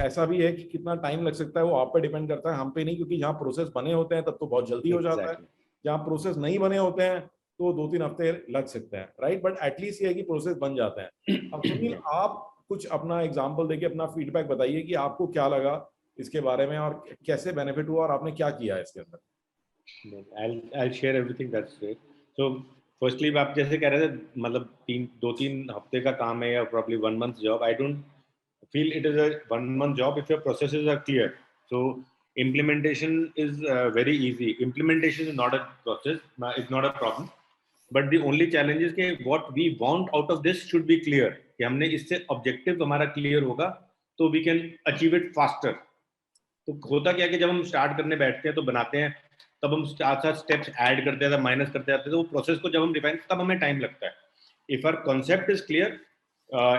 ऐसा भी है कि कितना टाइम लग सकता है वो आप पे डिपेंड करता है, हम पे नहीं, क्योंकि जहाँ प्रोसेस बने होते हैं तब तो बहुत जल्दी हो जाता है, जहाँ प्रोसेस नहीं बने होते हैं तो 2-3 हफ्ते लग सकते हैं, राइट। बट एटलीस्ट ये है कि प्रोसेस बन जाते हैं। अब सुनील, आप कुछ अपना एग्जांपल देके अपना फीडबैक बताइए कि आपको क्या लगा इसके बारे में और कैसे बेनिफिट हुआ और आपने क्या किया इसके अंदर। I'll share everything, that's great. So firstly आप जैसे कह रहे थे, मतलब 2-3 हफ्ते का काम है या probably 1 month job. I don't feel it is a 1 month job if your processes are clear. So implementation is very easy. Implementation is not a process, it's not a problem. But the only challenge is कि what we want out of this should be clear. कि हमने इससे objective हमारा clear होगा तो we can achieve it faster. तो होता क्या है कि जब हम स्टार्ट करने बैठते हैं तो बनाते हैं, तब हम साथ साथ स्टेप्स ऐड करते हैं, माइनस करते जाते हैं, तो वो प्रोसेस को जब हम रिफाइन, तब हमें टाइम लगता है. If our concept is clear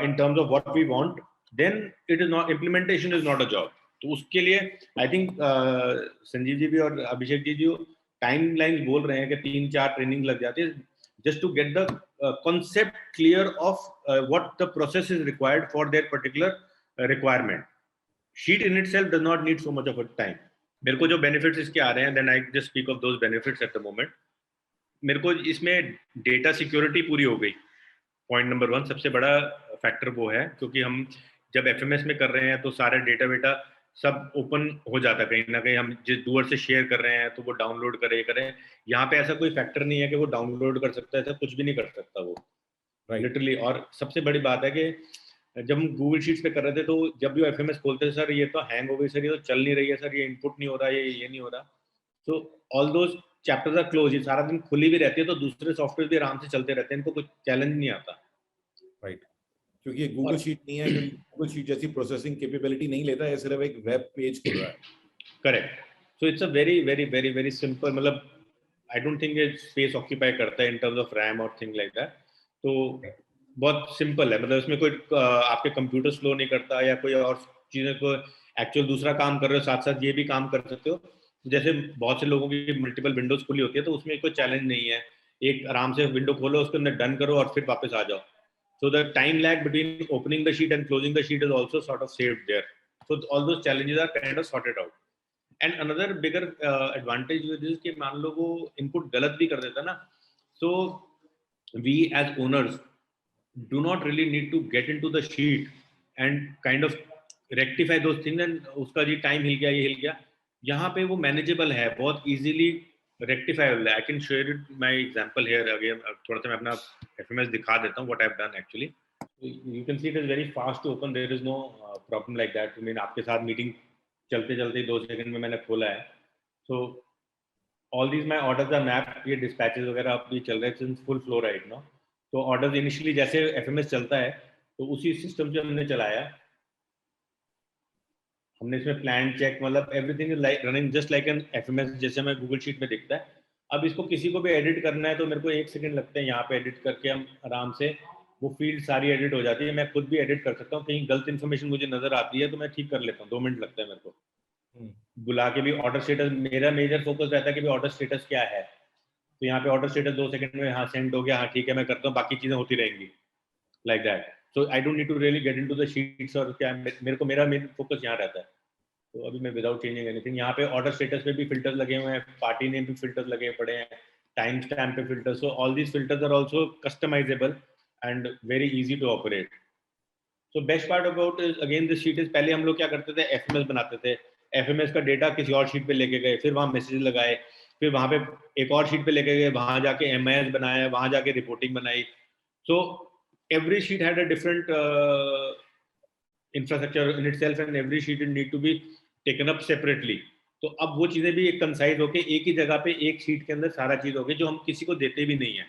in terms of what we want, then it is not, implementation is not a job. तो उसके लिए आई थिंक संजीव जी भी और अभिषेक जी जो टाइम लाइन बोल रहे हैं कि 3-4 ट्रेनिंग लग जाती है just to get the concept clear of what the process is required for their particular requirement. Sheet in itself does not need so much of a time. मेरे को जो benefits इसके आ रहे हैं, then I just speak of those benefits at the moment. मेरे को इसमें data security पूरी हो गई. पॉइंट नंबर 1 सबसे बड़ा फैक्टर वो है, क्योंकि हम जब एफएमएस में कर रहे हैं तो सारे डेटा वेटा सब ओपन हो जाता है, कहीं ना कहीं हम जिस डूअर से शेयर कर रहे हैं तो वो डाउनलोड करें. यहाँ पे ऐसा कोई फैक्टर नहीं है कि वो डाउनलोड कर सकता है, ऐसा कुछ भी नहीं कर सकता वो, लिटरली. और सबसे बड़ी बात है कि जब हम गूगल शीट्स पे कर रहे थे तो जब भी एफएमएस खोलते थे, सर ये तो हैंग हो गई, सर ये तो चल नहीं रही है, सर ये इनपुट नहीं हो रहा, ये नहीं हो रहा. तो all those chapters are close, ये सारा दिन खुली भी रहती है तो दूसरे सॉफ्टवेयर भी आराम से चलते रहते हैं, इनको कुछ चैलेंज नहीं आता. राइट, क्योंकि ये गूगल शीट नहीं है, क्योंकि गूगल शीट जैसी प्रोसेसिंग कैपेबिलिटी नहीं लेता है, सिर्फ एक वेब पेज खुल रहा है. Correct. So it's a very very very very simple, मतलब आई डोंट थिंक ये स्पेस ऑक्यूपाई करता है इन टर्म्स ऑफ रैम और थिंग लाइक दैट. तो बहुत सिंपल है, मतलब इसमें कोई आपके कंप्यूटर स्लो नहीं करता या कोई और चीज़ें को एक्चुअल दूसरा काम कर रहे हो साथ साथ ये भी काम कर सकते हो. जैसे बहुत से लोगों की मल्टीपल विंडोज खुली होती है तो उसमें कोई चैलेंज नहीं है, एक आराम से विंडो खोलो, उसके अंदर डन करो और फिर वापस आ जाओ. So the time lag between opening the sheet and closing the sheet is also sort of saved there. So all those challenges are kind of sorted out. And another bigger advantage with this कि मान लो वो input गलत भी कर देता ना, so we as owners do not really need to get into the sheet and kind of rectify those things and उसका जी time hill गया, ये हिल गया. यहाँ पे वो मैनेजेबल है, बहुत इजीली रेक्टिफाइबल है. I can share it my example here again. थोड़ा सा मैं अपना एफएमएस दिखा देता हूँ, what I have done actually. You can see it is very fast to open, there is no problem like that. I mean आपके साथ meeting चलते चलते 2 सेकंड में मैंने खोला है. So all these my orders are mapped, ये dispatches वगैरह अब ये चल रहे हैं in full flow right now. तो ऑर्डर्स इनिशियली जैसे एफएमएस चलता है तो उसी सिस्टम से हमने चलाया. हमने इसमें प्लान चेक, मतलब everything is like running just like an FMS, जैसे हमें गूगल शीट में दिखता है. अब इसको किसी को भी एडिट करना है तो मेरे को 1 सेकंड लगते हैं, यहाँ पे एडिट करके हम आराम से वो फील्ड सारी एडिट हो जाती है. मैं खुद भी एडिट कर सकता हूँ, कहीं गलत इन्फॉर्मेशन मुझे नजर आती है तो मैं ठीक कर लेता हूँ, 2 मिनट लगता है मेरे को. बुला के भी ऑर्डर स्टेटस, मेरा मेजर फोकस रहता है कि ऑर्डर स्टेटस क्या है. तो यहाँ पे ऑर्डर स्टेटस 2 सेकंड में, हाँ सेंड हो गया, हाँ ठीक है मैं करता हूँ, बाकी चीजें होती रहेंगी like that. So I don't need to really get into the sheets और क्या, मेरे को मेरा मेन फोकस यहाँ रहता है. तो अभी मैं विदाउट चेंजिंग एनीथिंग, यहाँ पे ऑर्डर स्टेटस पे भी फिल्टर्स लगे हुए हैं, पार्टी नेम पे फिल्टर्स लगे पड़े हैं, टाइम स्टैम्प पे filters. So all these filters are also customisable and very easy to operate. So best part about is again this sheet is, पहले हम लोग क्या करते थे, एफएमएस बनाते थे, एफएमएस का डेटा किसी और शीट पे लेके गए, फिर वहां मैसेज लगाए, फिर वहां पे एक और शीट पे लेके गए, वहां जाके एमआईएस बनाया, वहां जाके रिपोर्टिंग बनाई. सो every sheet had a different infrastructure in itself and every sheet need to be taken up separately. तो अब वो चीजें भी एक कंसाइज होके एक ही जगह पे एक शीट के अंदर सारा चीज हो गई, जो हम किसी को देते भी नहीं है.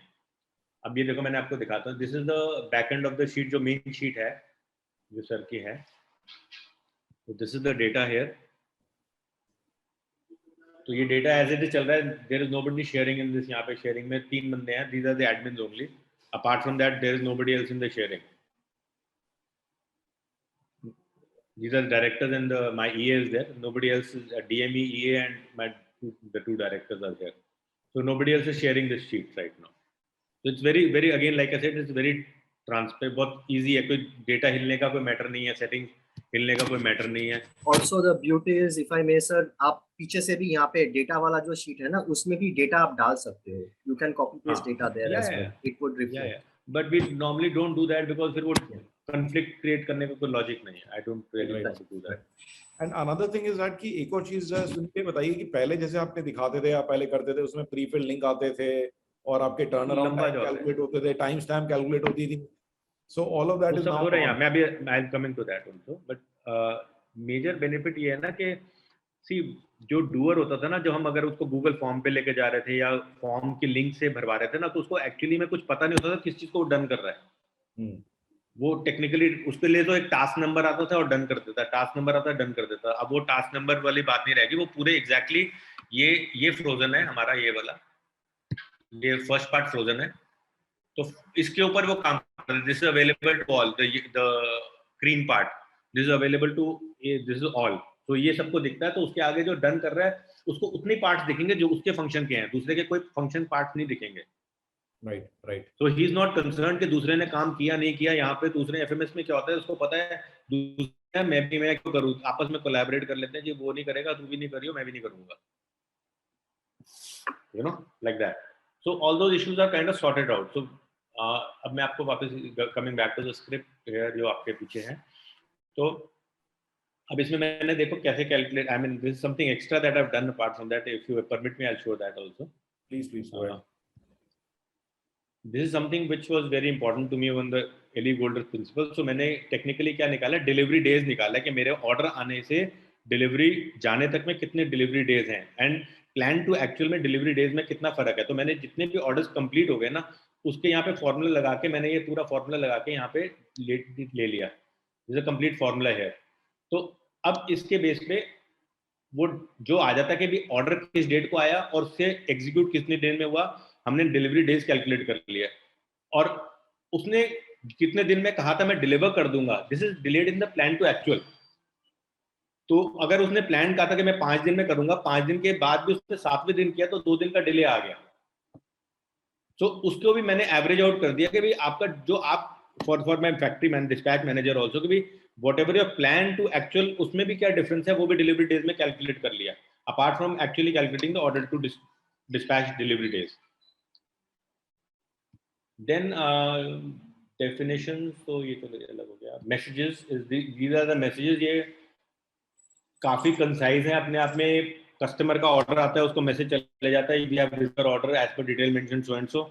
अब ये देखो मैंने आपको दिखाता हूँ, this is the back end of the sheet, जो मेन शीट है जो सर की है. तो this is the data here. तो ये डेटा एज इट इज चल रहा है, there is nobody sharing in this. यहाँ पे शेयरिंग में 3 बंदे हैं, these are the admins only. Apart from that there is nobody else in the sharing. These are directors and my EA is there. Nobody else is a DME, EA and the 2 directors are there. So nobody else is sharing this sheet right now. So it's very very, again like I said, it's very transparent, बहुत easy है, कोई data हिलने का कोई matter नहीं है, setting हिलने का कोई मैटर नहीं है। Also the beauty is, if I may sir, आप पीछे से भी यहाँ पे डेटा वाला जो शीट है ना, उसमें भी डेटा आप डाल सकते हो. You can copy paste data there as well. It would reflect. But we normally don't do that because फिर वो conflict create करने का कोई logic नहीं है. I don't really want to do that. And another thing is that कि एक और चीज सुन के बताइए कि पहले जैसे आपने दिखाते थे, आप पहले करते थे, उसमें प्री फिल लिंक आते थे और आपके टर्न अराउंड टाइम कैलकुलेट होते थे, टाइम स्टैम्प कैलकुलेट होती थी. So all of that is now. मैं अभी I'll come into that also. But major benefit ये है ना कि see जो डूअर होता था ना, जो हम अगर उसको गूगल फॉर्म पे लेके जा रहे थे या फॉर्म की लिंक से भरवा रहे थे ना, तो उसको एक्चुअली में कुछ पता नहीं होता था किस चीज को डन कर रहा है. वो टेक्निकली उसके लिए तो एक टास्क नंबर आता था और डन कर देता, टास्क नंबर आता डन कर देता. अब वो टास्क नंबर वाली बात नहीं रहेगी, वो पूरे एग्जैक्टली ये फ्रोजन है हमारा, ये वाला, ये फर्स्ट पार्ट फ्रोजन है, तो इसके ऊपर वो काम कर रहा है. This is available to all, the green part, this is available to, this is all. तो ये सबको दिखता है. तो उसके आगे जो डन कर रहा है उसको उतने पार्ट्स दिखेंगे जो उसके फंक्शन के हैं, दूसरे के कोई फंक्शन पार्ट्स नहीं दिखेंगे. Right. So he is not concerned कि दूसरे ने काम किया नहीं किया. यहाँ पे दूसरे एफएमएस में क्या होता है, उसको पता है दूसरे मैं क्यों करूँ, आपस में कोलैबोरेट कर लेते हैं कि वो नहीं करेगा, तू भी नहीं करियो, मैं भी नहीं करूँगा, you know, like that. So all those issues are kind of sorted out. So अब मैं आपको वापस coming back to the script here जो आपके पीछे है, तो अब इसमें मैंने देखो कैसे calculate, I mean this is something extra that I've done apart from that. If you permit me, I'll show that also. Please go ahead. This is something which was very important to me on the Ellie Golder principle. So मैंने technically क्या निकाला, delivery days निकाला कि मेरे order आने से delivery जाने तक में कितने डिलीवरी डेज हैं, एंड प्लान टू एक्चुअल में डिलीवरी डेज में कितना फर्क है. तो मैंने जितने भी ऑर्डर्स कंप्लीट हो गए ना, उसके यहाँ पे फॉर्मूला लगा के, मैंने ये पूरा फॉर्मूला लगा के यहाँ पे ले लिया. दिस अ कंप्लीट फॉर्मूला है. तो अब इसके बेस पे वो जो आ जाता है कि भी ऑर्डर किस डेट को आया और उससे एग्जीक्यूट कितनी देर में हुआ, हमने डिलीवरी डेज कैलकुलेट कर लिया. और उसने कितने दिन में कहा था मैं डिलीवर कर दूंगा, this is delayed in the plan to actual. तो अगर उसने प्लान कहा था कि मैं 5 दिन में करूंगा, 5 दिन के बाद भी उसने 7वें दिन किया, तो 2 दिन का डिले आ गया. तो उसको भी मैंने एवरेज आउट कर दिया कि भाई आपका जो आप for my factory man dispatch manager also कि भाई whatever your plan to actual, उसमें भी क्या डिफरेंस है वो भी डिलीवरी डेज में कैलकुलेट कर लिया, apart from actually calculating the order to dispatch delivery days. Then definition, तो ये तो अलग हो गया. Messages, these are the messages. ये काफी कंसाइज है अपने आप में. कस्टमर का ऑर्डर आता है, उसको मैसेज चले जाता है, we have received order as per detail mention so and so.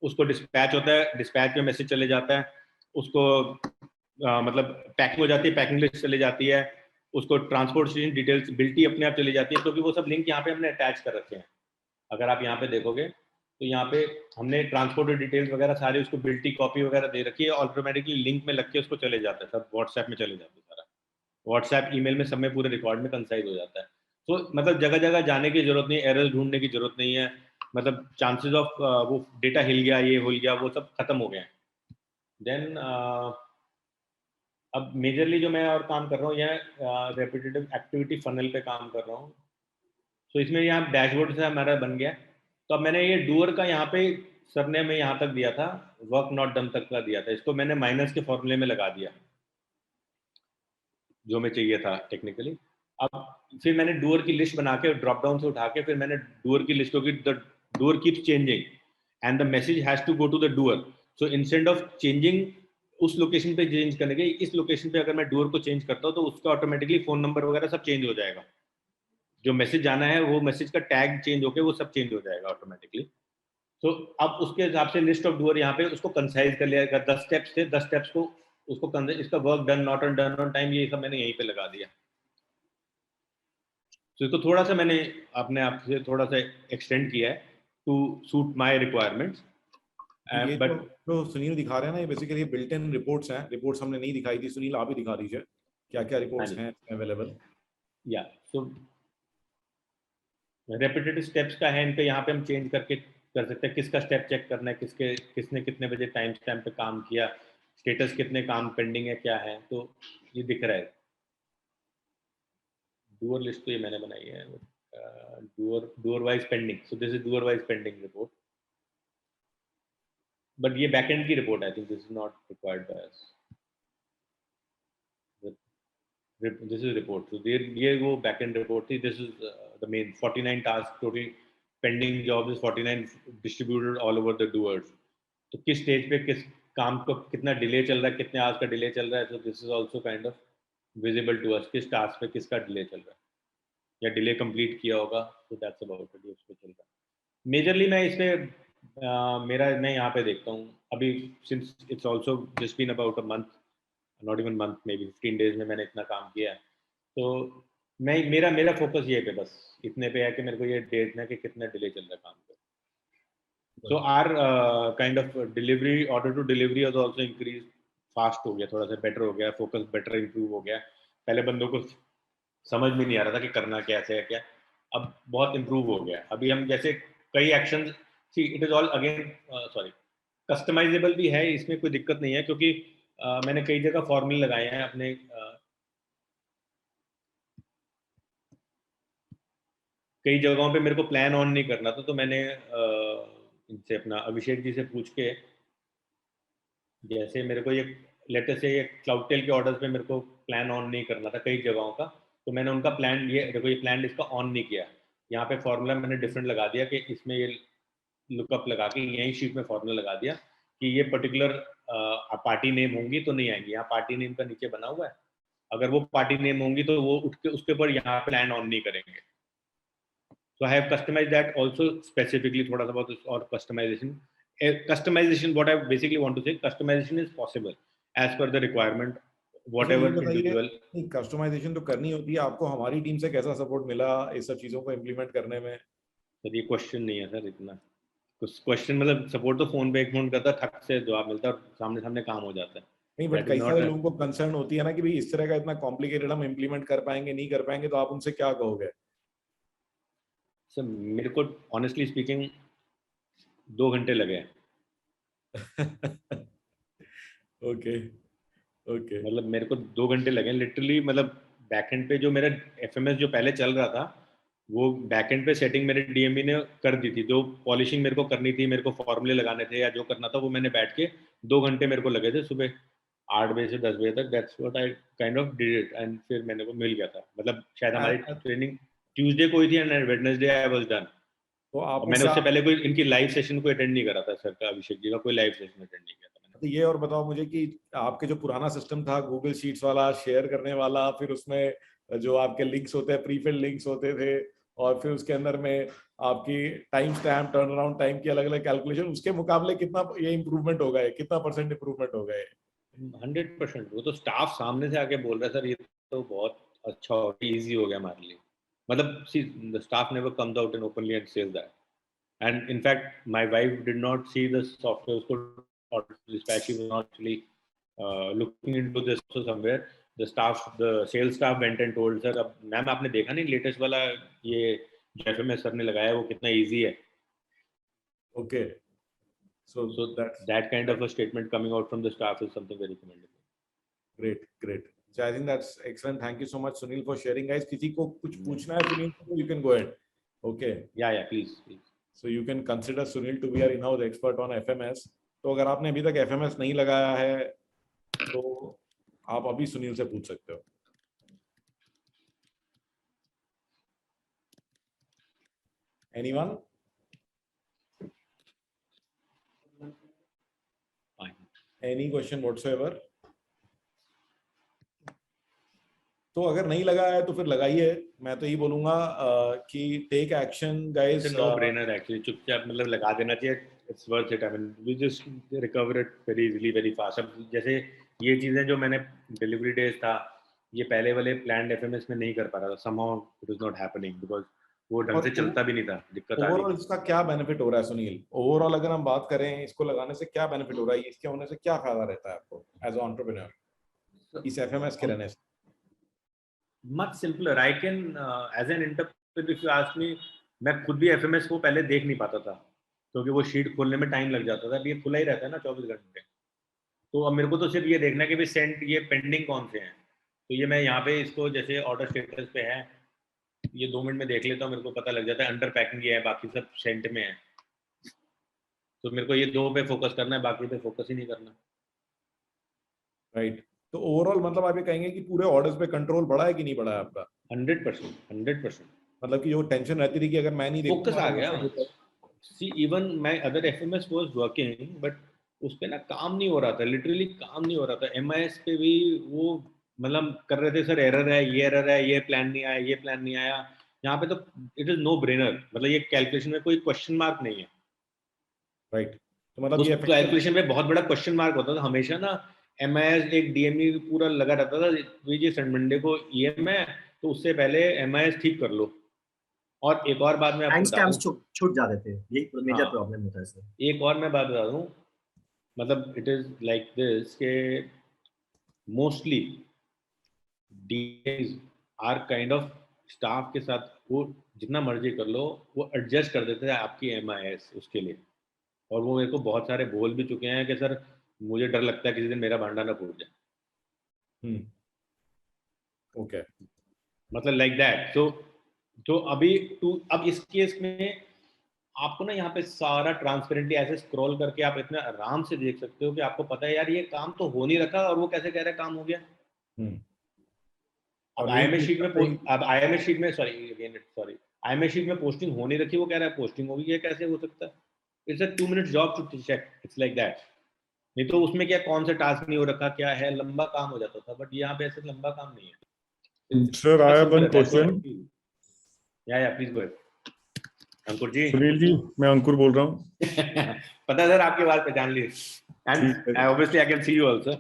उसको डिस्पैच होता है, डिस्पैच में मैसेज चले जाता है, उसको मतलब पैकिंग हो जाती है, पैकिंग लिस्ट चली जाती है, उसको ट्रांसपोर्टेशन डिटेल्स बिल्टी अपने आप चली जाती है, क्योंकि वो सब लिंक यहाँ पे हमने अटैच कर रखे हैं. अगर आप यहाँ पे देखोगे तो यहाँ पे हमने ट्रांसपोर्ट डिटेल्स वगैरह सारी उसको बिल्टी कॉपी वगैरह दे रखी है, ऑटोमेटिकली लिंक में लग के उसको चले जाता है, सब व्हाट्सएप में चले जाते हैं, सारा व्हाट्सएप ईमेल में सब में पूरे रिकॉर्ड में कंसाइज हो जाता है. तो मतलब जगह जगह जाने की जरूरत नहीं, एरर्स ढूंढने की जरूरत नहीं है, मतलब चांसेस ऑफ वो डेटा हिल गया, ये हिल गया, वो सब खत्म हो गए. देन अब मेजरली जो मैं और काम कर रहा हूँ, यह रेपिटेटिव एक्टिविटी फनल पे काम कर रहा हूँ. तो इसमें यहाँ डैशबोर्ड से हमारा बन गया. तो अब मैंने ये डूअर का यहाँ पे सरने में यहाँ तक दिया था, वर्क नॉट डन तक का दिया था, इसको मैंने माइनस के फॉर्मूले में लगा दिया जो मैं चाहिए था टेक्निकली. अब फिर मैंने डूअर की लिस्ट बना के ड्रॉप डाउन से उठा के फिर मैंने डूअर की लिस्ट, क्योंकि the doer keeps changing and the message has to go to the doer. So instead of changing उस लोकेशन पे चेंज करने के, इस लोकेशन पे अगर मैं डूअर को चेंज करता हूँ तो उसका ऑटोमेटिकली फोन नंबर वगैरह सब चेंज हो जाएगा. जो मैसेज जाना है वो मैसेज का टैग चेंज होके वो सब चेंज हो जाएगा ऑटोमेटिकली. तो अब उसके हिसाब से लिस्ट ऑफ डूअर यहाँ पे उसको कंसाइज कर लिया. 10 स्टेप्स थे, 10 स्टेप्स को उसको इसका work done not done on time, ये सब मैंने यहीं पे लगा दिया. तो इसको थोड़ा सा मैंने अपने आप से थोड़ा सा एक्सटेंड किया है टू सूट माय रिक्वायरमेंट्स. ये बट जो सुनील दिखा रहे हैं ना, ये बेसिकली बिल्ट इन रिपोर्ट्स हैं. रिपोर्ट्स हमने नहीं दिखाई थी, सुनील आप ही दिखा दीजिए क्या क्या रिपोर्ट्स हैं अवेलेबल. या सो रेपिटेटिव स्टेप्स का है, इनके यहाँ पे हम चेंज करके कर सकते हैं, किसका स्टेप चेक करना है, किसने कितने बजे टाइम स्टैम्प पे काम किया, स्टेटस कितने काम पेंडिंग है, क्या है, तो ये दिख रहा है. डूअर लिस्ट तो ये मैंने बनाई है, doer wise pending. So this is doer wise pending report, but ये बैकएंड की report, I think this is not required by us. This is report. So ये वो backend report थी. This is the main 49 tasks total pending jobs is 49 distributed all over the doers. तो किस stage पे किस काम को कितना डिले चल रहा है, कितने आवर्स का डिले चल रहा है. So this is also kind of visible to us. किस टास्क पे किसका डिले चल रहा है या डिले कंप्लीट किया होगा. So that's about it. ये उस पे चल रहा है. मेजरली मैं इस पे मैं यहाँ पे देखता हूँ अभी since it's also just been about a month, not even month, maybe 15 days में मैंने इतना काम किया है. तो मैं मेरा फोकस ये पे बस इतने पे है कि मेरे को ये देखना है कि कितना डिले चल रहा है काम पे. So our kind of delivery, order to delivery has also increased, fast हो गया, थोड़ा सा बेटर हो गया, फोकस बेटर इंप्रूव हो गया. पहले बंदों को समझ में नहीं आ रहा था कि करना कैसे है क्या. अब बहुत इंप्रूव हो गया. अभी हम जैसे कई action, see it is all again sorry customisable भी है, इसमें कोई दिक्कत नहीं है क्योंकि मैंने कई जगह फॉर्मूले लगाए हैं अपने कई जगहों पे मेरे को प्लान ऑन नहीं करना था, तो मैंने इनसे अपना अभिषेक जी से पूछ के, जैसे मेरे को ये लेटेस्ट से ये क्लाउडटेल के ऑर्डर्स पे मेरे को प्लान ऑन नहीं करना था कई जगहों का, तो मैंने उनका प्लान ये देखो ये प्लान इसका ऑन नहीं किया. यहाँ पे फॉर्मूला मैंने डिफरेंट लगा दिया कि इसमें ये लुकअप लगा के यही शीट में फॉर्मूला लगा दिया कि ये पर्टिकुलर पार्टी नेम होंगी तो नहीं आएंगी. यहाँ पार्टी नेम का नीचे बना हुआ है, अगर वो पार्टी नेम होंगी तो वो उठ के उसके ऊपर यहाँ प्लान ऑन नहीं करेंगे. So I have customized that also specifically थोड़ा सा बहुत और customization. Customization, what I basically want to say, customization is possible as per the requirement, whatever individual. Customisation तो करनी होती है. आपको हमारी टीम से कैसा सपोर्ट मिला इस सब चीजों को इम्प्लीमेंट करने में? सर ये क्वेश्चन नहीं है सर, इतना कुछ क्वेश्चन मतलब सपोर्ट तो फोन पे एक फोन करता ठक से जवाब मिलता है और सामने सामने काम हो जाता है. नहीं, बट कई सारे लोगों को कंसर्न होती है ना कि भाई इस तरह का इतना कॉम्प्लिकेटेड हम इम्प्लीमेंट कर पाएंगे नहीं कर पाएंगे, तो आप उनसे क्या कहोगे? सर मेरे को ऑनेस्टली स्पीकिंग 2 घंटे लगे. Okay okay. मतलब मेरे को 2 घंटे लगे लिटरली. मतलब बैकएंड पे जो मेरा एफएमएस जो पहले चल रहा था वो बैकएंड पे सेटिंग मेरे डीएमबी ने कर दी थी. जो पॉलिशिंग मेरे को करनी थी, मेरे को फॉर्मूले लगाने थे या जो करना था, वो मैंने बैठ के 2 घंटे मेरे को लगे थे सुबह 8 बजे से 10 बजे तक. That's what I kind of did it and फिर मैंने को मिल गया था. मतलब शायद हमारी ट्रेनिंग ट्यूसडे को हुई थी and Wednesday I was done. तो आप मैंने उससे पहले कोई इनकी लाइव सेशन को अटेंड नहीं करा था सर का, अभिषेक जी का कोई लाइव सेशन अटेंड नहीं किया था. तो ये और बताओ मुझे कि आपके जो पुराना सिस्टम था गूगल शीट्स वाला शेयर करने वाला, फिर उसमें जो आपके लिंक्स होते हैं प्रीफिल्ड लिंक्स होते थे, और फिर उसके अंदर में आपकी time stamp turn around time की अलग अलग कैलकुलेशन, उसके मुकाबले कितना ये इंप्रूवमेंट हो गए, कितना परसेंट इंप्रूवमेंट हो गए? 100%. वो तो स्टाफ सामने से आके बोल रहा है सर ये तो बहुत अच्छा हो गया, इजी हो गया हमारे लिए. मतलब see the staff never comes out and openly and says that. And in fact my wife did not see the software उसको dispatch. She was not actually looking into this also somewhere. The sales staff went and told sir, अब ma'am आपने देखा नहीं latest वाला ये जो FMS sir ने लगाया वो कितना इजी है. Okay. So that kind of a statement coming out from the staff is something very commendable. Great. So I think that's excellent. Thank you so much Sunil for sharing, guys. किसी को कुछ पूछना है Sunil को, you can go ahead. Okay. Yeah, please. So you can consider Sunil to be our in-house expert on FMS. तो अगर आपने अभी तक FMS नहीं लगाया है तो आप अभी सुनील से पूछ सकते हो. Anyone? Any question whatsoever? तो अगर नहीं लगाया है तो फिर लगाइए. मैं तो यही बोलूंगा कि take action guys. No brainer actually, चुपचाप मतलब लगा देना चाहिए. It's worth it. I mean we just recover it very easily very fast. अब जैसे ये चीजें जो मैंने डिलीवरी डेज था ये पहले वाले प्लान्ड एफएमएस में नहीं कर पा रहा था. Somehow it was not happening because वो ढंग से चलता भी नहीं था. दिक्कत आ रही. ओवरऑल इसका क्या बेनिफिट हो रहा है सुनील? ओवरऑल अगर हम बात करें इसको लगाने से क्या बेनिफिट हो रहा है, इसके होने से क्या फायदा रहता है आपको एज अ एंटरप्रेन्योर इस एफएमएस के रहने से? Much simpler. I can as an interpreter if you ask me, मैं खुद भी एफएमएस को पहले देख नहीं पाता था क्योंकि वो शीट खोलने में टाइम लग जाता था. अब ये खुला ही रहता है ना 24 घंटे. तो अब मेरे को तो सिर्फ ये देखना है कि भाई सेंट ये पेंडिंग कौन से हैं. तो ये मैं यहाँ पे इसको जैसे ऑर्डर स्टेटस पे है ये 2 मिनट में देख लेता हूँ. मेरे को पता लग जाता है अंडर पैकिंग ये है, बाकी सब सेंट में है. तो मेरे को ये 2 पे फोकस करना है, बाकी पे फोकस ही नहीं करना. राइट. तो ओवरऑल मतलब आप ये कहेंगे कि पूरे ऑर्डर्स पे कंट्रोल बढ़ा है कि नहीं बढ़ा है आपका? 100%। मतलब कि जो टेंशन रहती थी कि अगर मैं नहीं फोकस देखूंगा आ तो गया। वो सब see even my other FMS was working, but उस पे ना काम नहीं हो रहा था, लिटरली काम नहीं हो रहा था। एमआईएस पे भी वो मतलब कर रहे थे, सर एरर है, ये प्लान नहीं आया, ये प्लान नहीं आया। यहाँ पे तो इट इज नो ब्रेनर, मतलब ये कैलकुलेशन में कोई क्वेश्चन मार्क नहीं है। राइट, तो मतलब उस ये कैलकुलेशन में बहुत बड़ा क्वेश्चन मार्क होता था हमेशा ना। एमआईएस एक डीएमई पूरा लगा रहता था, जी संडे को ईएम है तो उससे पहले एमआईएस ठीक कर लो। और एक और बात मैं आपको टाइम बता स्टैम्प्स दूं, छूट जाते थे, यही मेजर हाँ प्रॉब्लम होता है सर। एक और मैं बात बता दूं, मतलब इट इज लाइक दिस के mostly DS are kind of staff के साथ वो जितना मर्जी कर लो वो एडजस्ट कर देते हैं आपकी एमआईएस उसके लिए। और वो मेरे को बहुत सारे बोल भी चुके हैं कि सर मुझे डर लगता है किसी दिन मेरा भांडा ना फूट जाए। ओके, मतलब लाइक दैट। तो अभी अब इस केस में आपको ना यहाँ पे सारा ट्रांसपेरेंटली ऐसे स्क्रॉल करके आप इतना आराम से देख सकते हो कि आपको पता है यार ये काम तो हो नहीं रखा और वो कैसे कह रहा है काम हो गया। अब और आईएमएस शीट में पोस्टिंग हो नहीं रखी, वो कह रहा है पोस्टिंग होगी, ये कैसे हो सकता है? It's a 2 minute job to check, it's like that. नहीं तो उसमें क्या कौन सा टास्क नहीं हो रखा, क्या है, लंबा काम हो जाता था, बट यहाँ पे ऐसे लंबा काम नहीं है। Sir, I have one question. या प्लीज गो। अंकुर जी। सुनील जी, मैं अंकुर बोल रहा हूँ। पता है सर, आपकी आवाज पहचान ली। And obviously I can see you also.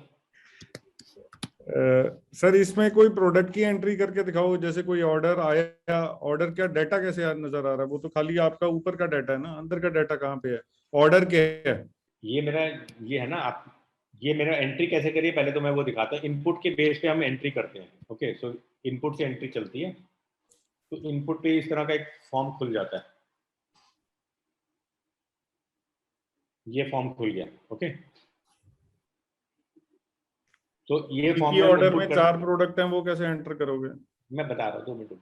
Sir इसमें कोई प्रोडक्ट की एंट्री करके दिखाओ, जैसे कोई ऑर्डर आया, ऑर्डर का डाटा कैसे नजर आ रहा है? वो तो खाली आपका ऊपर का डाटा है ना, अंदर का डाटा कहाँ पे है? ऑर्डर क्या है? ये है ना, आप ये मेरा एंट्री कैसे करिए पहले तो मैं वो दिखाता हूँ। इनपुट के बेस पे हम एंट्री करते हैं। ओके, सो इनपुट से एंट्री चलती है। तो इनपुट पे इस तरह का एक फॉर्म खुल जाता है। ये फॉर्म खुल गया। ओके, तो ये फॉर्म की में ऑर्डर इनपुट में 4 प्रोडक्ट हैं, वो कैसे एंटर करोगे? मैं बता रहा हूँ, 2 minute.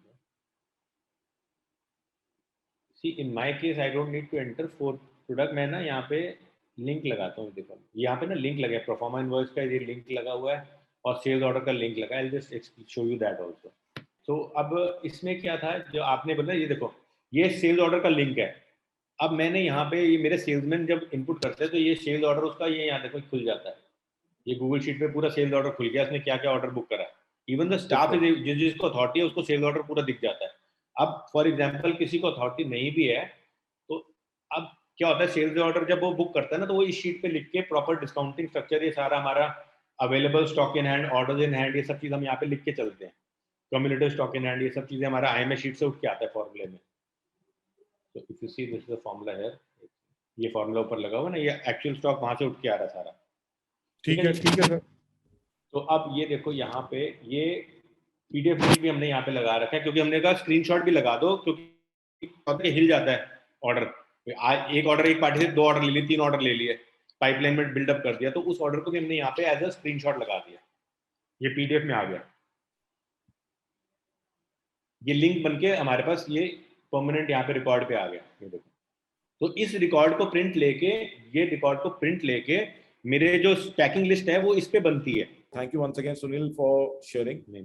See in my case I don't need to enter 4 product. मैं ना यहाँ पे लिंक लगाता हूँ। देखो यहाँ पे ना लिंक लगा है, प्रोफार्मा इनवॉइस का ये लिंक लगा हुआ है और सेल्स ऑर्डर का लिंक लगा है। I just show you that also. तो अब इसमें क्या था जो आपने बोला, ये देखो ये सेल्स ऑर्डर का लिंक है। अब मैंने यहाँ पे ये मेरे सेल्समैन जब इनपुट करते हैं तो ये सेल्स ऑर्डर उसका ये यहाँ देखो खुल जाता है। ये गूगल शीट पे पूरा सेल्स ऑर्डर खुल गया, इसने क्या क्या ऑर्डर बुक करा है। इवन द स्टाफ जिसको अथॉरिटी है उसको सेल्स ऑर्डर पूरा दिख जाता है। अब फॉर एग्जांपल किसी को अथॉरिटी नहीं भी है तो अब क्या होता है, सेल्स ऑर्डर जब वो बुक करता है ना तो वो इस शीट पे लिख के प्रॉपर डिस्काउंटिंग स्ट्रक्चर, ये सारा हमारा available stock in hand, orders in hand, ये सब चीज हम यहाँ पे लिख के चलते हैं। कम्युलेटिव स्टॉक इन हैंड, ये सब चीजें हमारा आईएमएस शीट से उठ के आता है फॉर्मूले में। तो if you see this is the formula here, ये फॉर्मूला ऊपर लगा हुआ ना, ये एक्चुअल स्टॉक वहां से उठ के आ रहा है सारा। ठीक है सर। तो अब ये देखो यहाँ पे ये पीडीएफ लिंक भी हमने यहाँ पे लगा रखा है, क्योंकि हमने कहा स्क्रीनशॉट भी लगा दो, क्योंकि हिल जाता है ऑर्डर। एक ऑर्डर एक पार्टी से 2 ऑर्डर ले लिए, 3 ऑर्डर ले लिए, पाइपलाइन में बिल्डअप कर दिया, तो उस ऑर्डर को भी हमने यहाँ पे एज अ स्क्रीनशॉट लगा दिया। ये पीडीएफ में आ गया, ये लिंक बनके हमारे पास ये परमानेंट यहाँ पे रिकॉर्ड पे आ गया। ये देखो, तो इस रिकॉर्ड को प्रिंट लेके, ये रिकॉर्ड को प्रिंट लेके मेरे जो पैकिंग लिस्ट है वो इस पे बनती है। Thank you once again Sunil for sharing. नहीं